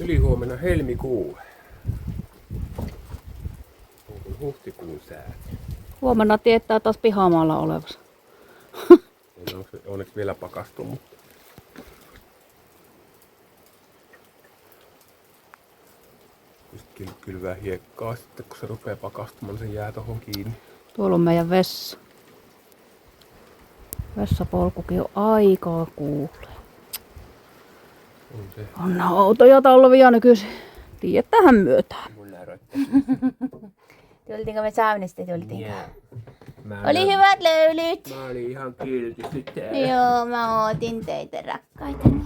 Ylihuomenna helmikuu. On huhtikuun sää. Huomenna tietää taas pihamaalla olevassa. Onneksi vielä pakastuu, mutta just kylvää hiekkaa sitten, kun se rupeaa pakastumaan, se jää tohon kiinni. Tuolla on meidän vessa. Vessapolkukin on aikaa kuulee. On se. On autoja talvia nykyisin. Tiedättähän myötään. Mun näröttää. Tultiinko me saunasta? Tultiinko? Mä Oli hyvät löylyt. Mä olin ihan kiltisti täällä. Joo, mä ootin teitä rakkaitani.